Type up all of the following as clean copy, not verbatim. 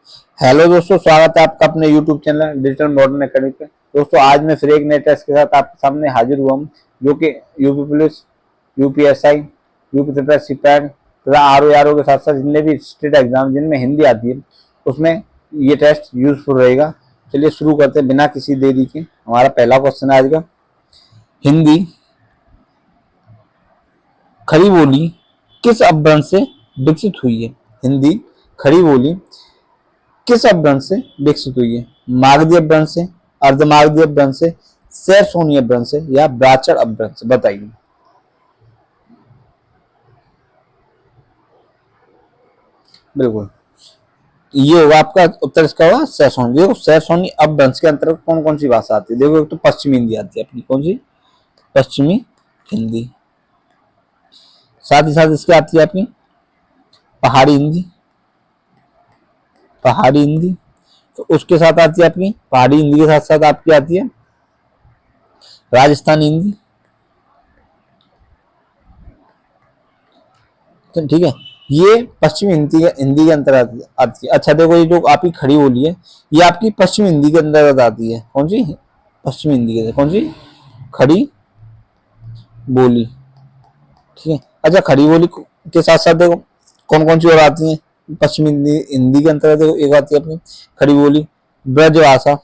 Hello दोस्तों, स्वागत है आपका अपने YouTube channel digital modern academy पे। दोस्तों आज मैं फिर एक नए टेस्ट के साथ आपके सामने हाजिर हुआ हूँ, जो कि UP police, UPSI, UP triple CPAT तथा आरओ के साथ साथ जितने भी स्टेट एग्जाम जिनमें हिंदी आती है उसमें ये टेस्ट यूजफुल रहेगा। चलिए शुरू करते हैं बिना किसी देरी के। हमारा पहला क्वेश्चन है आज का, हिंदी खड़ी बोली किस अपभ्रंश से विकसित हुई है? हिंदी खड़ी बोली किस अपभ्रंश से विकसित हुई है? मागधी अपभ्रंश से, अर्धमागधी अपभ्रंश से, सैरसोनी अपभ्रंश से या ब्राचर अपभ्रंश से? बताइए। बिल्कुल, ये होगा आपका उत्तर। इसका होगा सैरसोनी। देखो सैरसोनी अपभ्रंश के अंतर्गत कौन कौन सी भाषा आती है? देखो एक तो पश्चिमी हिंदी आती है अपनी, कौन सी? पश्चिमी हिंदी। साथ ही साथ इसकी आती है अपनी पहाड़ी हिंदी, पहाड़ी हिंदी। तो उसके साथ आती है अपनी पहाड़ी हिंदी के साथ साथ आपकी आती है राजस्थानी हिंदी। तो ठीक है, ये पश्चिमी हिंदी के अंतर्गत आती है। अच्छा देखो, ये जो आपकी खड़ी बोली है ये आपकी पश्चिमी हिंदी के अंतर्गत आती है। कौन सी? पश्चिमी हिंदी के, कौन सी? खड़ी बोली। ठीक है। अच्छा, खड़ी बोली के साथ साथ देखो कौन कौन सी और आती है पश्चिमी हिंदी के अंतर्गत। देखो एक आती है अपनी खड़ी बोली ब्रजभाषा,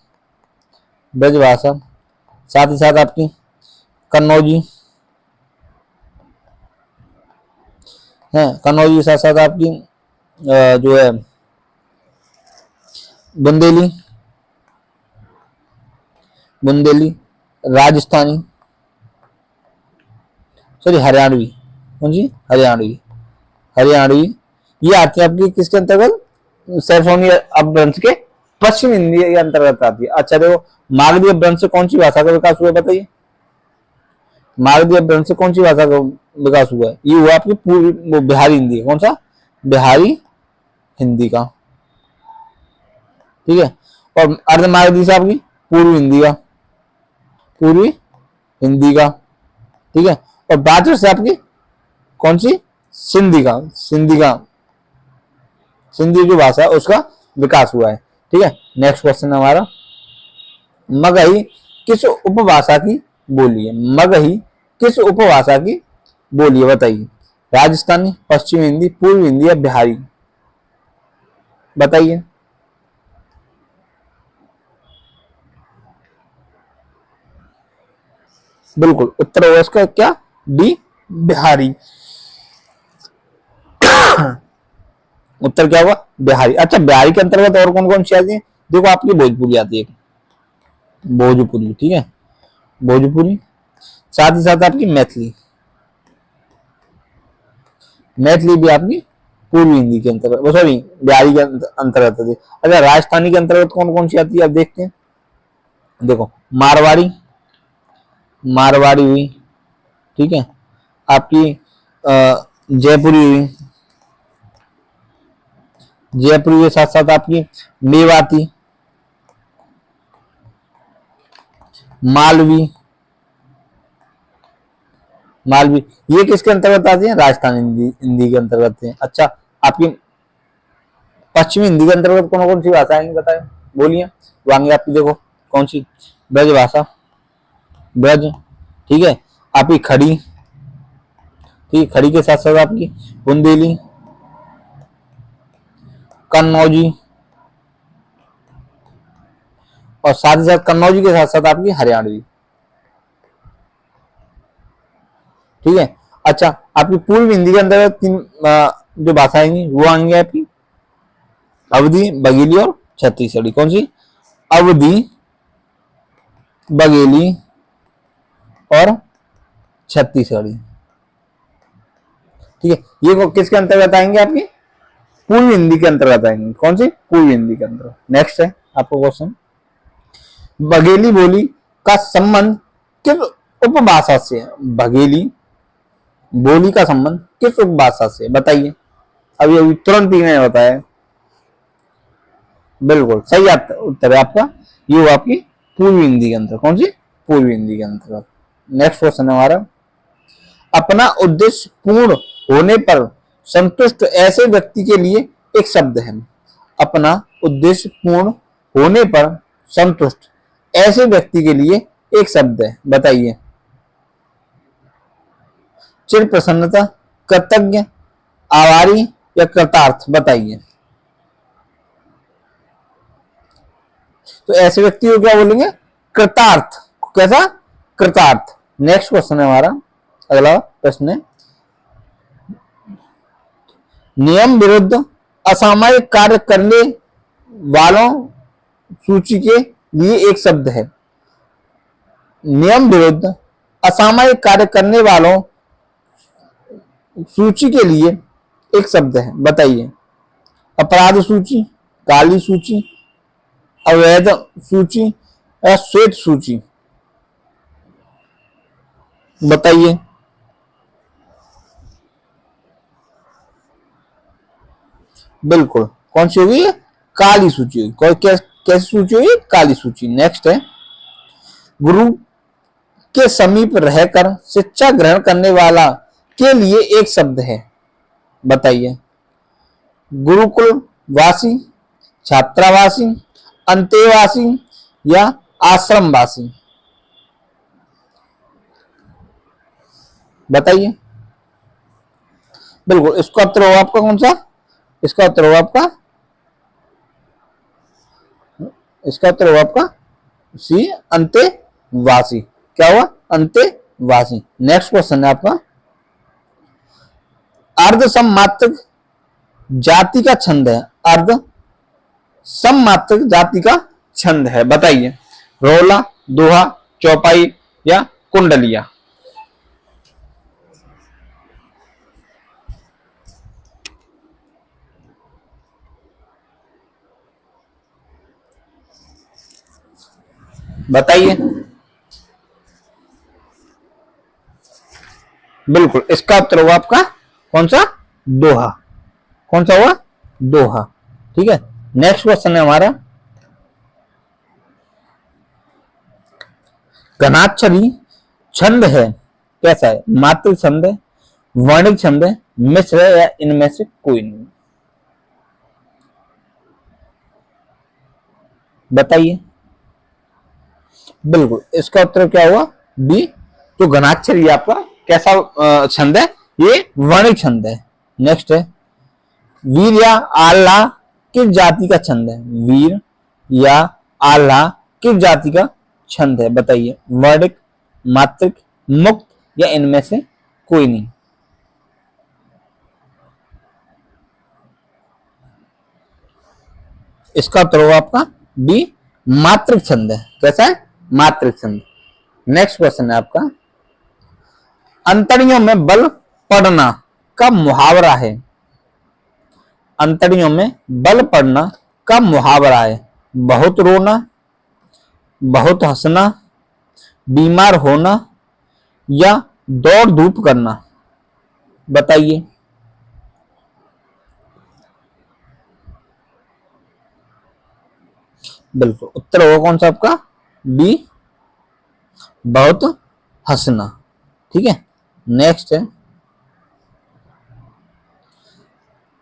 ब्रजभाषा। साथ ही साथ आपकी कन्नौजी है, कन्नौजी के साथ साथ आपकी जो है बुंदेली, बुंदेली, राजस्थानी, सॉरी हरियाणवी। कौन सी? हरियाणवी, हरियाणवी। ये आती है आपकी किसके अंतर्गत? सैरसोनी अपभ्रंश के पश्चिम हिंदी के अंतर्गत आती है। अच्छा देखो, मागधी अपभ्रंश से कौन सी भाषा का विकास हुआ? बताइए। मागधी अपभ्रंश से कौन सी भाषा का विकास हुआ है? ये हुआ आपकी पूर्व बिहारी हिंदी। कौन सा? बिहारी हिंदी का। ठीक है। और अर्धमागधी से आपकी पूर्व हिंदी का, पूर्वी हिंदी का। ठीक है। और ब्राचर से आपकी कौन सी? सिंधी का, सिंधी का, सिंधी जो भाषा है उसका विकास हुआ है। ठीक है। नेक्स्ट क्वेश्चन हमारा, मगही किस उपभाषा की बोली है? मगही किस उपभाषा की बोली है? बताइए। राजस्थानी, पश्चिमी हिंदी, पूर्व हिंदी या बिहारी? बताइए। बिल्कुल, उत्तर होगा इसका क्या? डी, बिहारी। उत्तर क्या हुआ? बिहारी। अच्छा, बिहारी के अंतर्गत और कौन कौन सी आती है? देखो आपकी भोजपुरी आती है, भोजपुरी। ठीक है, भोजपुरी। साथ ही साथ आपकी मैथिली, मैथिली भी आपकी पूर्वी हिंदी के अंतर्गत, सॉरी बिहारी के अंतर्गत आती है। अच्छा, राजस्थानी के अंतर्गत कौन कौन सी आती है आप देखते हैं। देखो मारवाड़ी, मारवाड़ी हुई। ठीक है। आपकी जयपुरी हुई, जयपुरी के साथ साथ आपकी मेवाती, मालवी, मालवी। ये किसके अंतर्गत आती है? राजस्थान हिंदी, हिंदी के अंतर्गत है। अच्छा, आपकी पश्चिमी हिंदी के अंतर्गत कौन कौन सी भाषा आएंगी? बताए, बोलिए। वो आएंगे आपकी, देखो कौन सी? ब्रज भाषा, ब्रज। ठीक है। आपकी खड़ी, ठीक, खड़ी के साथ साथ आपकी बुंदेली, कन्नौजी, और साथ ही साथ कन्नौजी के साथ साथ आपकी हरियाणवी। ठीक है। अच्छा, आपकी पूर्व हिंदी के अंतर्गत तीन जो भाषा आएंगी वो आएंगी आपकी अवधी, बघेली और छत्तीसगढ़ी। कौन सी? अवधी, बघेली और छत्तीसगढ़ी। ठीक है। ये किसके अंतर्गत आएंगे? आपकी पूर्व हिंदी के अंतर्गत आएंगे। कौन सी? पूर्व हिंदी के अंतर्गत। नेक्स्ट है आपको क्वेश्चन, बघेली बोली का संबंध किस उपभाषा से है? बघेली बोली का संबंध किस उपभाषा से? बताइए। अभी अभी तुरंत ही मैंने बताया। बिल्कुल सही उत्तर है आपका, ये वो आपकी पूर्वी हिंदी के अंतर। कौन सी? पूर्वी हिंदी के अंतर्गत। नेक्स्ट क्वेश्चन है हमारा, अपना उद्देश्य पूर्ण होने पर संतुष्ट ऐसे व्यक्ति के लिए एक शब्द है। अपना उद्देश्य पूर्ण होने पर संतुष्ट ऐसे व्यक्ति के लिए एक शब्द है, बताइए। चिर प्रसन्नता, कृतज्ञ, आभारी या कृतार्थ, बताइए। तो ऐसे व्यक्ति को क्या बोलेंगे? कृतार्थ। कैसा? कृतार्थ। नेक्स्ट क्वेश्चन है हमारा, अगला प्रश्न है, नियम विरुद्ध असामयिक कार्य करने वालों सूची के लिए एक शब्द है। नियम विरुद्ध असामयिक कार्य करने वालों सूची के लिए एक शब्द है, बताइए। अपराध सूची, काली सूची, अवैध सूची या श्वेत सूची, बताइए। बिल्कुल, कौन सी होगी? काली सूची होगी। कैसी सूची होगी? काली सूची। नेक्स्ट है, गुरु के समीप रहकर शिक्षा ग्रहण करने वाला के लिए एक शब्द है, बताइए। गुरुकुल वासी, छात्रावासी, अंतेवासी या आश्रमवासी, बताइए। बिल्कुल, इसका उत्तर होगा आपका कौन सा? इसका उत्तर होगा आपका सी, अंतेवासी। क्या हुआ? अंतेवासी। नेक्स्ट क्वेश्चन है आपका, अर्ध सममात्रक जाति का छंद है। अर्ध सममात्रक जाति का छंद है, बताइए। रोला, दोहा, चौपाई या कुंडलिया, बताइए। बिल्कुल, इसका उत्तर होगा आपका कौन सा? दोहा। कौन सा हुआ? दोहा। ठीक है। नेक्स्ट क्वेश्चन है हमारा, घनाक्षरी छंद है, कैसा है? मात्रिक छंद है, वर्णिक छंद है, मिश्र है या इनमें से कोई नहीं, बताइए। बिल्कुल, इसका उत्तर क्या हुआ? बी। तो घनाक्षरी आपका कैसा छंद है? ये वर्णिक छंद है। नेक्स्ट है, वीर या आल्हा किस जाति का छंद है? वीर या आल्हा किस जाति का छंद है, बताइए। वर्णिक, मात्रिक, मुक्त या इनमें से कोई नहीं, इसका उत्तर होगा आपका बी, मात्रिक छंद है। कैसा है? मात्रिक छंद। नेक्स्ट क्वेश्चन है आपका, अंतड़ियों में बल पड़ना का मुहावरा है। अंतड़ियों में बल पड़ना का मुहावरा है। बहुत रोना, बहुत हंसना, बीमार होना या दौड़ धूप करना, बताइए। बिल्कुल, उत्तर होगा कौन सा आपका? बी, बहुत हंसना। ठीक है। नेक्स्ट है,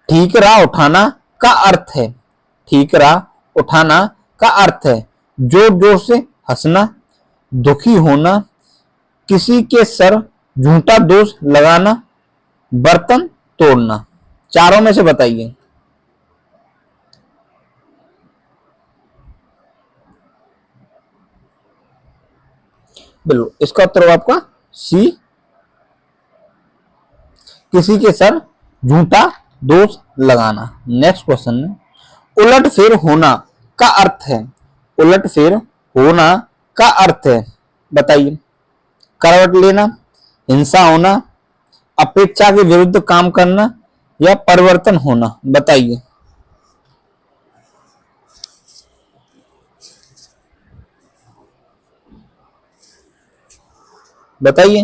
ठीकरा उठाना का अर्थ है। ठीकरा उठाना का अर्थ है जोर जोर से हंसना, दुखी होना, किसी के सर झूठा दोष लगाना, बर्तन तोड़ना, चारों में से बताइए। बिल्कुल, इसका उत्तर होगा आपका सी, किसी के सर झूठा दोष लगाना। नेक्स्ट क्वेश्चन है, उलट फेर होना का अर्थ है। उलट फेर होना का अर्थ है, बताइए। करवट लेना, हिंसा होना, अपेक्षा के विरुद्ध काम करना या परिवर्तन होना, बताइए। बताइए।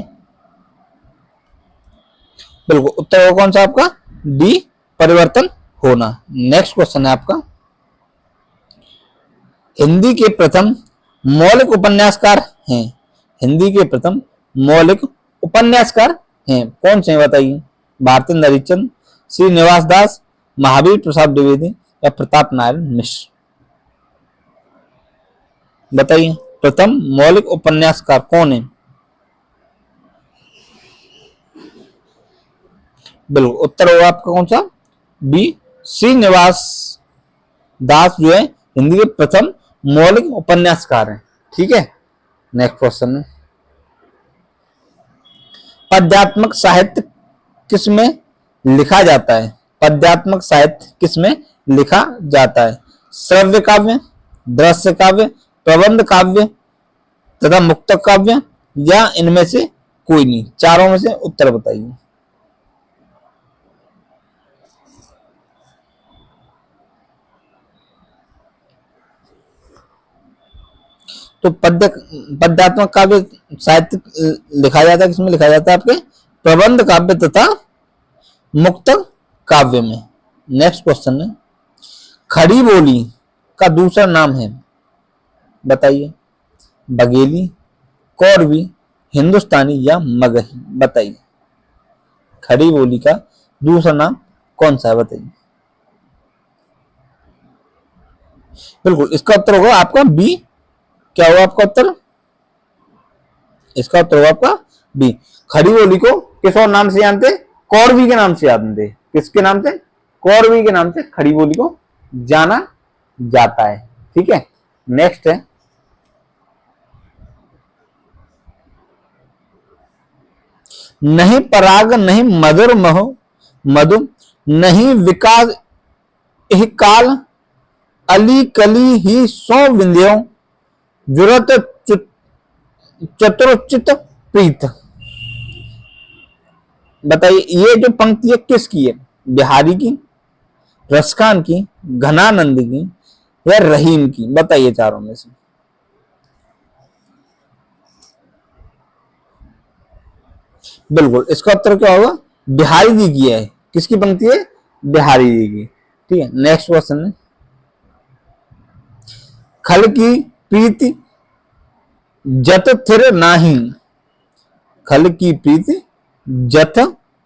बिल्कुल, उत्तर होगा कौन सा आपका? डी, परिवर्तन होना। नेक्स्ट क्वेश्चन है आपका, हिंदी के प्रथम मौलिक उपन्यासकार हैं। हिंदी के प्रथम मौलिक उपन्यासकार हैं, कौन से हैं, बताइए। भारतेंद्र हरिश्चंद्र, श्रीनिवास दास, महावीर प्रसाद द्विवेदी या प्रताप नारायण मिश्र? बताइए, प्रथम मौलिक उपन्यासकार कौन है? बिल्कुल, उत्तर होगा आपका कौन सा? बी, श्रीनिवास दास जो है हिंदी के प्रथम मौलिक उपन्यासकार हैं। ठीक है, नेक्स्ट क्वेश्चन है, पद्यात्मक साहित्य किसमें लिखा जाता है? पद्यात्मक साहित्य किसमें लिखा जाता है? श्रव्य काव्य, दृश्य काव्य, प्रबंध काव्य तथा मुक्तक काव्य, या इनमें से कोई नहीं? चारों में से उत्तर बताइए। तो पद्यात्मक काव्य साहित्य लिखा जाता है, किसमें लिखा जाता है? आपके प्रबंध काव्य तथा मुक्तक काव्य में। नेक्स्ट क्वेश्चन है, खड़ी बोली का दूसरा नाम है? बताइए, बघेली, कौरवी, हिंदुस्तानी या मगही? बताइए, खड़ी बोली का दूसरा नाम कौन सा है? बताइए। बिल्कुल, इसका उत्तर होगा आपका बी। क्या होगा आपका उत्तर? इसका उत्तर होगा आपका बी। खड़ी बोली को किस और नाम से जानते? कौरवी के नाम से जानते। किसके नाम से? कौरवी के नाम से खड़ी बोली को जाना जाता है। ठीक है, नेक्स्ट है, नहीं पराग नहीं मधुर महो मधु, नहीं विकास इह काल, अली कली ही सौ विंध्यो, जुरत चतुरचित प्रीत। बताइए, ये जो पंक्ति है किसकी है? बिहारी की, रसखान की, घनानंद की, या रहीम की? बताइए चारों में से। बिल्कुल, इसका उत्तर क्या होगा? बिहारी जी की है। किसकी पंक्ति है? बिहारी जी की। ठीक है, नेक्स्ट क्वेश्चन है, खल की प्रीति जत थिर नाही, खल की प्रीति जत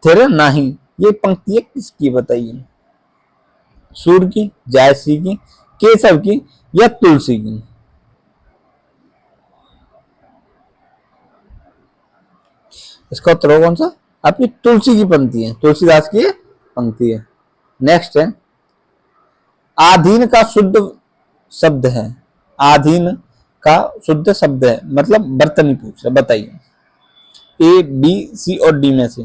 थिर नाही, ये पंक्ति है किसकी? बताइए, सूर्य की, जायसी की, केशव की, या तुलसी की? इसका उत्तर होगा कौन सा? आपकी तुलसी की पंक्ति है, तुलसीदास की पंक्ति है। नेक्स्ट है, आधीन का शुद्ध शब्द है? आधीन का शुद्ध शब्द है मतलब बर्तनी पूछ रहा, बताइए, ए, बी, सी और डी में से।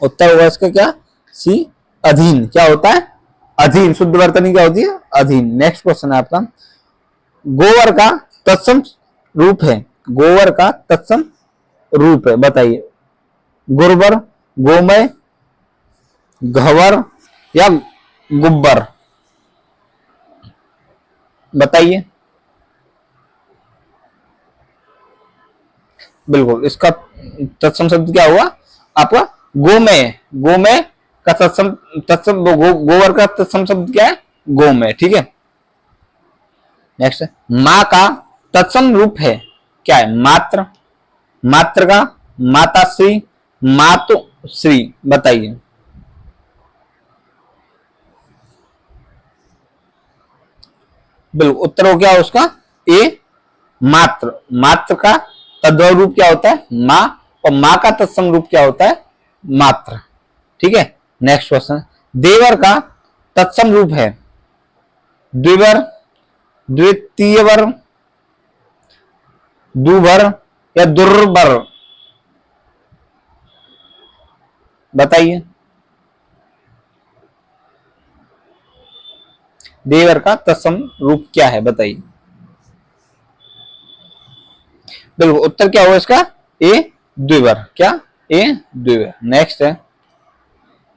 उत्तर होगा इसका क्या? सी, अधीन। क्या होता है? अधीन। शुद्ध वर्तनी क्या होती है? अधीन। नेक्स्ट क्वेश्चन है आपका, गोवर का तत्सम रूप है? गोवर का तत्सम रूप है, बताइए, गुरबर, गोमय, घवर, या गुब्बर? बताइए। बिल्कुल, इसका तत्सम शब्द क्या हुआ आपका? गोमय। गोमय का तत्सम तत्सम गोबर का तत्सम शब्द क्या है? गोमय। ठीक है, नेक्स्ट, माँ का तत्सम रूप है? क्या है? मात्र, मातृका, माताश्री, मातुश्री? बताइए। बिल्कुल, उत्तर हो गया उसका ए, मात्र। मात्र का तद्भव रूप क्या होता है? माँ, और माँ का तत्सम रूप क्या होता है? मात्र। ठीक है, नेक्स्ट क्वेश्चन, देवर का तत्सम रूप है? द्विवर, द्वितीयवर, दुभर, या दुर्बर? बताइए, देवर का तत्सम रूप क्या है? बताइए। बिल्कुल, उत्तर क्या होगा इसका? ए, द्विवर। क्या? ए, द्विवर। नेक्स्ट है,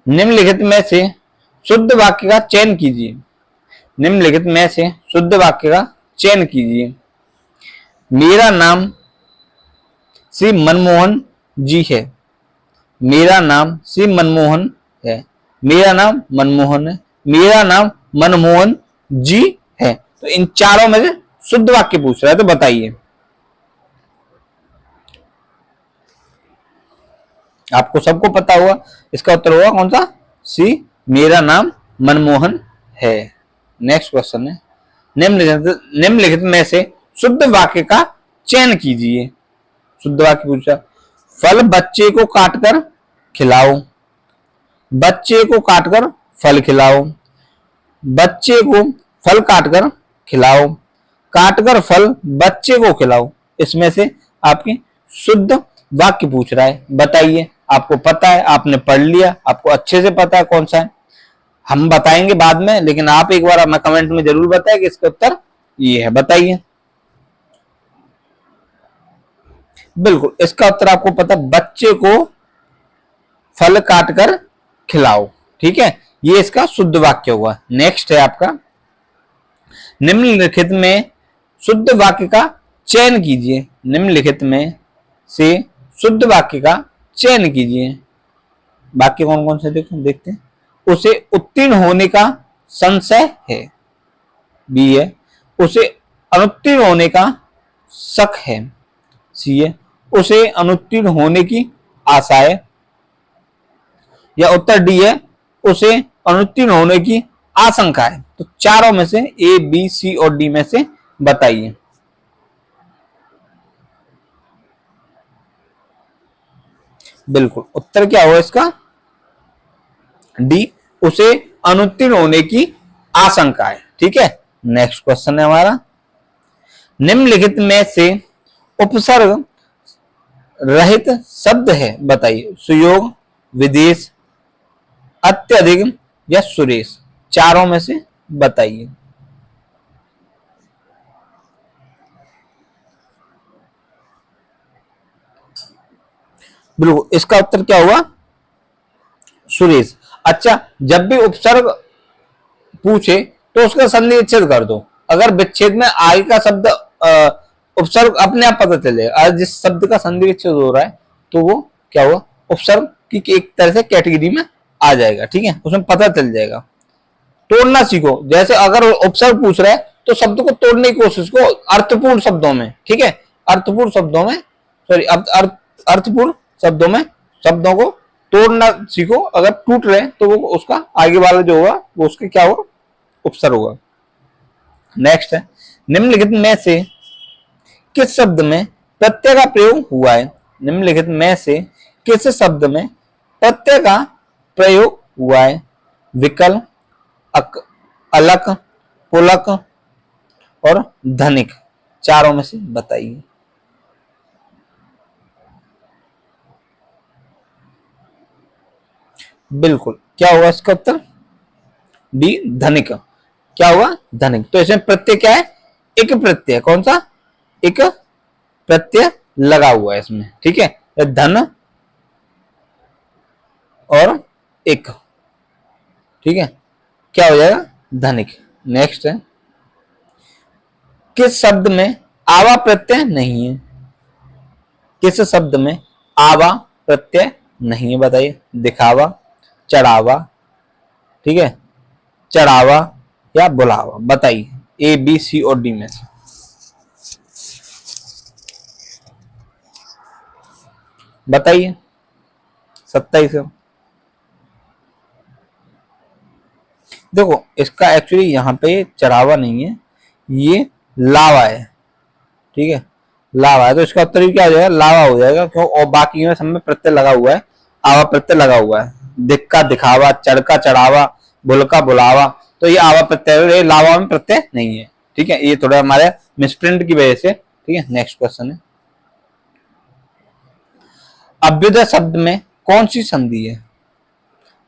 निम्नलिखित में से शुद्ध वाक्य का चयन कीजिए। निम्नलिखित में से शुद्ध वाक्य का चयन कीजिए। मेरा नाम श्री मनमोहन जी है। मेरा नाम श्री मनमोहन है। मेरा नाम मनमोहन है। मेरा नाम मनमोहन जी है। तो इन चारों में से शुद्ध वाक्य पूछ रहा है, तो बताइए। आपको सबको पता होगा, इसका उत्तर होगा कौन सा, सी, मेरा नाम मनमोहन है। नेक्स्ट क्वेश्चन है, निम्नलिखित में से शुद्ध वाक्य का चयन कीजिए। शुद्ध वाक्य पूछा, फल बच्चे को काटकर खिलाओ, बच्चे को काटकर फल खिलाओ, बच्चे को फल काटकर खिलाओ, काटकर फल बच्चे को खिलाओ। इसमें से आपकी शुद्ध वाक्य पूछ रहा है, बताइए। आपको पता है, आपने पढ़ लिया, आपको अच्छे से पता है कौन सा है, हम बताएंगे बाद में, लेकिन आप एक बार हमें कमेंट में जरूर बताएं कि इसका उत्तर ये है, बताइए। बिल्कुल, इसका उत्तर आपको पता, बच्चे को फल काटकर खिलाओ। ठीक है, ये इसका शुद्ध वाक्य हुआ। नेक्स्ट है आपका, निम्नलिखित में शुद्ध वाक्य का चयन कीजिए। निम्नलिखित में से शुद्ध वाक्य का चयन कीजिए। वाक्य कौन कौन से देखते हैं। उसे उत्तीर्ण होने का संशय है, बी है। उसे अनुत्तीर्ण होने का शक है, सी है। उसे अनुत्तीर्ण होने की आशा है, या उत्तर डी है, उसे अनुत्तीर्ण होने की आशंका है। तो चारों में से ए, बी, सी और डी में से बताइए। बिल्कुल, उत्तर क्या होगा इसका, डी, उसे अनुत्तीर्ण होने की आशंका है। ठीक है, नेक्स्ट क्वेश्चन है हमारा, निम्नलिखित में से उपसर्ग रहित शब्द है, बताइए। सुयोग, विदेश, अत्यधिक या सुरेश। चारों में से बताइए। बिल्कुल, इसका उत्तर क्या हुआ, सुरेश। अच्छा, जब भी उपसर्ग पूछे तो उसका संधि विच्छेद कर दो। अगर विच्छेद में आगे का शब्द उपसर्ग अपने आप पता चलेगा, जिस शब्द का संधि विच्छेद हो रहा है तो वो क्या हुआ, उपसर्ग की एक तरह से कैटेगरी में आ जाएगा। ठीक है, उसमें पता चल जाएगा। तोड़ना सीखो, जैसे अगर उपसर्ग पूछ रहा है तो शब्द को तोड़ने की कोशिश को अर्थपूर्ण शब्दों में। ठीक है, अर्थपूर्ण शब्दों में, सॉरी, अर्थपूर्ण शब्दों में शब्दों को तोड़ना सीखो। अगर टूट रहे तो वो उसका आगे वाला जो होगा वो उसके क्या होगा, उपसर्ग होगा। नेक्स्ट है, निम्नलिखित में से किस शब्द में प्रत्यय का प्रयोग हुआ है। निम्नलिखित में से किस शब्द में प्रत्यय का प्रयोग हुआ है। विकल, अलक, पुलक और धनिक। चारों में से बताइए। बिल्कुल, क्या होगा इसका उत्तर, डी, धनिक। क्या हुआ, धनिक। तो इसमें प्रत्यय क्या है, एक प्रत्यय, कौन सा, एक प्रत्यय लगा हुआ है इसमें। ठीक है, धन और एक। ठीक है, क्या हो जाएगा, धनिक। नेक्स्ट है, किस शब्द में आवा प्रत्यय नहीं है। किस शब्द में आवा प्रत्यय नहीं है, बताइए। दिखावा, चढ़ावा, ठीक है, चढ़ावा या बुलावा, बताइए। ए, बी, सी और डी में से बताइए। 27। देखो, इसका एक्चुअली यहाँ पे चढ़ावा नहीं है, ये लावा है। ठीक है, लावा है, तो इसका उत्तर भी क्या हो जाएगा, लावा हो जाएगा। क्यों, और बाकी में सब में प्रत्यय लगा हुआ है, आवा प्रत्यय लगा हुआ है। दिख का दिखावा, चढ़ का चढ़ावा, बुल का बुलावा, तो ये आवा प्रत्यय, ये लावा में प्रत्यय नहीं है। ठीक है, ये थोड़ा हमारे मिसप्रिंट की वजह से। ठीक है, नेक्स्ट क्वेश्चन है, अभ्युदय शब्द में कौन सी संधि है।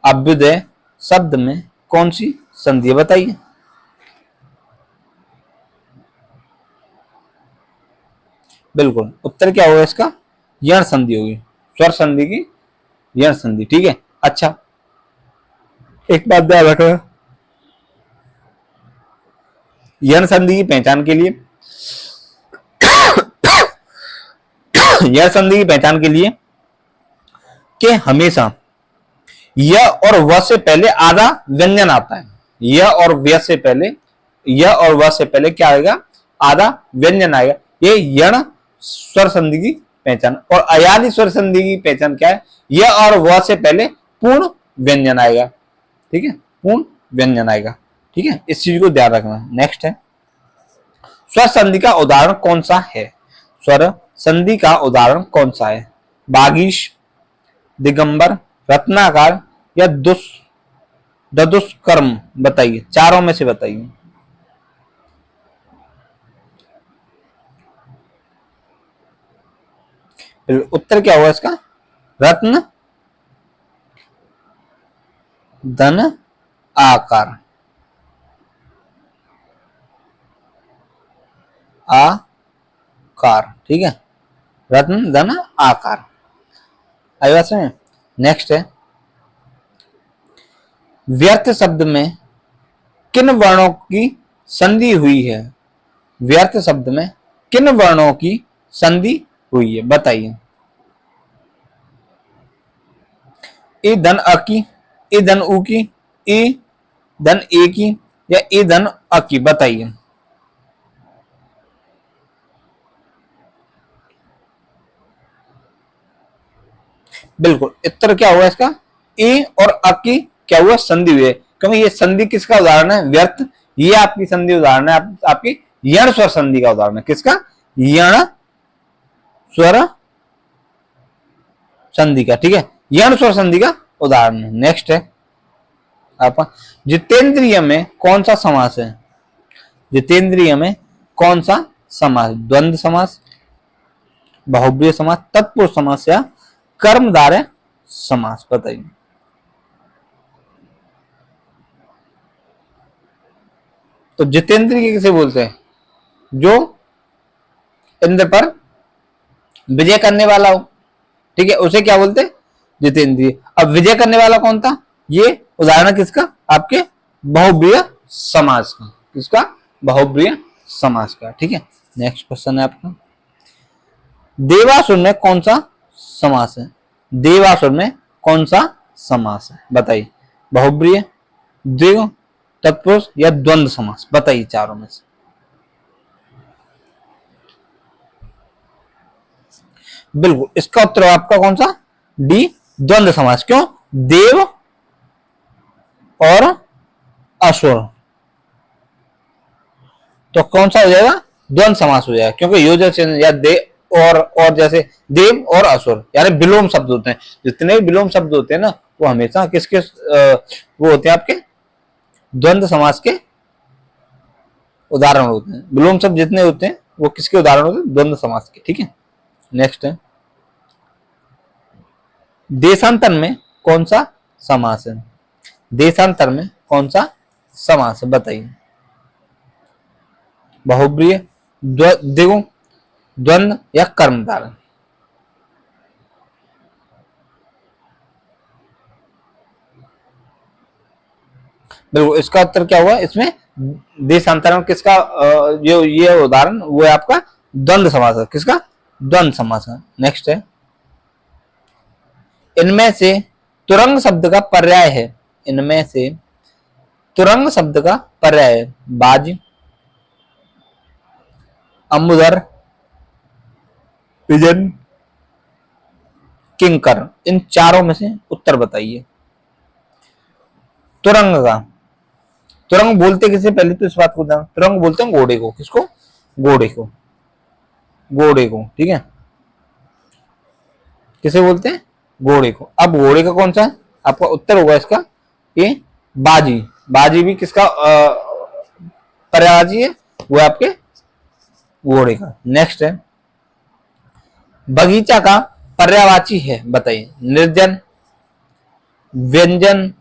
अभ्युदय शब्द में कौन सी संधि है, बताइए। बिल्कुल, उत्तर क्या होगा इसका, यण संधि होगी, स्वर संधि की यण संधि। ठीक है, अच्छा, एक बात ध्यान रखना, यण संधि की पहचान के लिए यण संधि की पहचान के लिए कि हमेशा य और व से पहले आधा व्यंजन आता है। य और व से पहले, य और व से पहले क्या आएगा, आधा व्यंजन आएगा। ये यण स्वर संधि की पहचान। और अयाली स्वर संधि की पहचान क्या है? यह और वह से पहले पूर्ण व्यंजन आएगा, ठीक है, पूर्ण व्यंजन आएगा, ठीक है, इस चीज को ध्यान रखना। नेक्स्ट है, स्वर संधि का उदाहरण कौन सा है? स्वर संधि का उदाहरण कौन सा है? बागीश, दिगंबर, रत्नाकर या ददुष्कर्म? बताइए, चारों में से बताइए। उत्तर क्या हुआ इसका? रत्न धन आकार, आकार, ठीक है, रत्न धन आकार। आई बात समझ? नेक्स्ट है, व्यर्थ शब्द में किन वर्णों की संधि हुई है? व्यर्थ शब्द में किन वर्णों की संधि हुई है? बताइए। ए धन अ की, ए धन उ की, ए धन ए की या ए धन अ की? बताइए। बिल्कुल, उत्तर क्या हुआ इसका? ए और अ की क्या हुआ? संधि हुई है। क्योंकि ये संधि किसका उदाहरण है? व्यर्थ। ये आपकी संधि उदाहरण है, आपकी यण स्वर संधि का उदाहरण है। किसका? यण स्वर संधि का, ठीक है, यण स्वर संधि का उदाहरण है। नेक्स्ट है आपका, जितेंद्रिय में कौन सा समास है? जितेंद्रिय में कौन सा समास? द्वंद्व समास, बहुब्रीहि समास, तत्पुरुष समास या कर्मधारय समास? बताइए। तो जितेंद्रिय किसे बोलते हैं? जो इंद्र पर विजय करने वाला हो, ठीक है, उसे क्या बोलते हैं? जितेंद्रिय। अब विजय करने वाला कौन था? ये उदाहरण किसका? आपके बहुब्रीहि समास का। किसका? बहुब्रीहि समास का, ठीक है। नेक्स्ट क्वेश्चन है आपका, देवासुर में कौन सा समास है? देवासुर में कौन सा समास है? बताइए। बहुब्रीहि, द्विगु, तत्पुरुष या द्वंद्व समास? बताइए चारों में से। बिल्कुल, इसका उत्तर आपका कौन सा? डी, द्वंद्व समास। क्यों? देव और असुर, तो कौन सा हो जाएगा? द्वंद्व समास हो जाएगा। क्योंकि योजक चिन्ह या दे और जैसे देव और असुर यानी विलोम शब्द होते हैं। जितने भी विलोम शब्द होते हैं ना, वो हमेशा किसके वो होते हैं? आपके द्वंद्व समास के उदाहरण होते हैं। विलोम शब्द जितने होते हैं वो किसके उदाहरण होते हैं? द्वंद्व समास के, ठीक है। नेक्स्ट है, देशांतर में कौन सा समास है? देशांतर में कौन सा समास है? बताइए। बहुब्रीहि, द्विगु, द्वंद्व या कर्मधारय? बिल्कुल, इसका उत्तर क्या हुआ? इसमें देशांतर में किसका जो ये उदाहरण वो है आपका द्वंद्व समास है। किसका? द्वंद्व समास है। नेक्स्ट है, इनमें से तुरंग शब्द का पर्याय है। इनमें से तुरंग शब्द का पर्याय है। बाज, अम्बुधर, पिजन, किंकर। इन चारों में से उत्तर बताइए। तुरंग का, तुरंग बोलते किसे? पहले तो इस बात को ध्यान, तुरंग बोलते हैं घोड़े को। किसको? घोड़े को, घोड़े को, ठीक है। किसे बोलते हैं? घोड़े को। अब घोड़े का कौन सा? आपका उत्तर होगा इसका ये बाजी। बाजी भी किसका पर्यायवाची है? वो आपके घोड़े का। नेक्स्ट है, बगीचा का पर्यायवाची है। बताइए। निर्जन, व्यंजन,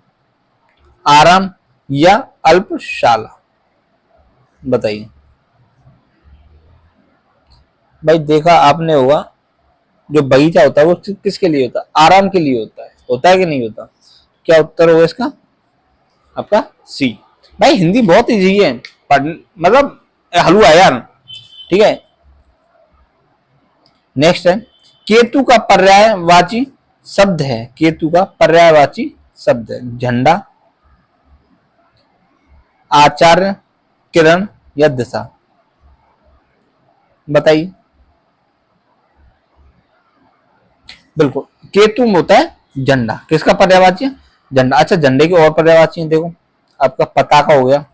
आराम या अल्पशाला? बताइए। भाई देखा आपने होगा, जो बगीचा होता है वो किसके लिए होता है? आराम के लिए होता है। होता है कि नहीं होता? क्या उत्तर होगा इसका? आपका सी। भाई हिंदी बहुत इजी है मतलब हलवा यार, ठीक है। नेक्स्ट है, केतु का पर्यायवाची शब्द है। केतु का पर्यायवाची शब्द है। झंडा, आचार्य, किरण या दिशा? बताइए। बिल्कुल, केतु में होता है झंडा, किसका पर्यायवाची है? झंडा। अच्छा, झंडे के और पर्यायवाची हैं, देखो आपका पताका हो गया,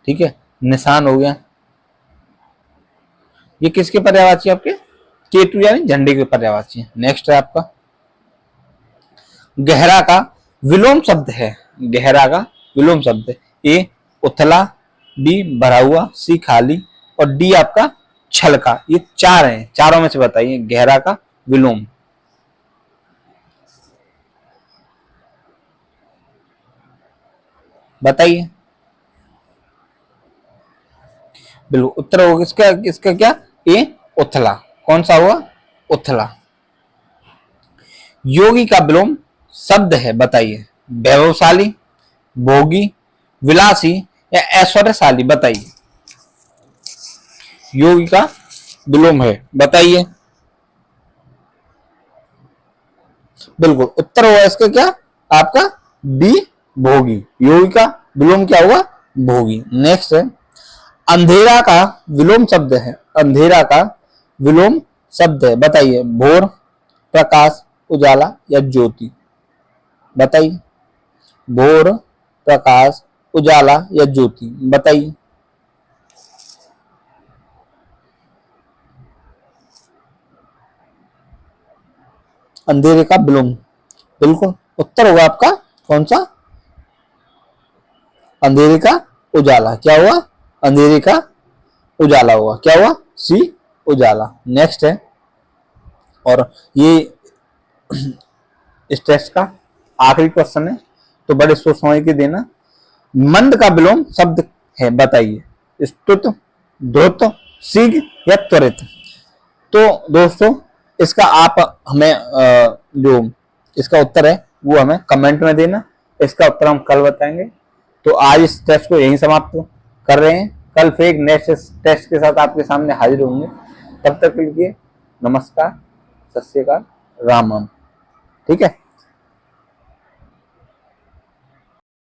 ठीक है, निशान हो गया, ये किसके पर्यायवाची है आपके? केतु यानी झंडे के पर्यायवाची है। नेक्स्ट है आपका गहरा का विलोम शब्द है, गहरा का विलोम शब्द है। ए उथला, बी भरा हुआ, सी खाली और डी आपका छलका। ये चार हैं, चारों में से बताइए गहरा का विलोम। बताइए। बिल्कुल, उत्तर होगा इसका, इसका क्या? ए उथला। कौन सा हुआ? उथला। योगी का विलोम शब्द है, बताइए। वैभवशाली, भोगी, विलासी या ऐश्वर्यशाली, बताइए। योगी का विलोम है, बताइए। बिल्कुल, उत्तर होगा इसका क्या? आपका बी भोगी। योगी का विलोम क्या हुआ? भोगी। नेक्स्ट है अंधेरा का विलोम शब्द है, अंधेरा का विलोम शब्द है, बताइए। भोर, प्रकाश, उजाला या ज्योति, बताइए। भोर, प्रकाश, उजाला या ज्योति, बताइए। अंधेरे का विलोम, बिल्कुल उत्तर होगा आपका कौन सा? अंधेरे का उजाला। क्या हुआ? अंधेरे का उजाला हुआ। क्या हुआ? सी उजाला। नेक्स्ट है, और ये इस टेस्ट का आखिरी क्वेश्चन है, तो बड़े सोच समझ के देना। मंद का विलोम शब्द है, बताइए। स्तुत, द्रुत, शीघ्र या त्वरित। तो दोस्तों इसका आप हमें जो इसका उत्तर है वो हमें कमेंट में देना, इसका उत्तर हम कल बताएंगे। तो आज इस टेस्ट को यहीं समाप्त कर रहे हैं, कल फिर एक नेक्स्ट टेस्ट के साथ आपके सामने हाजिर होंगे। तब तक के लिए नमस्कार, सत श्री अकाल, राम राम। ठीक है।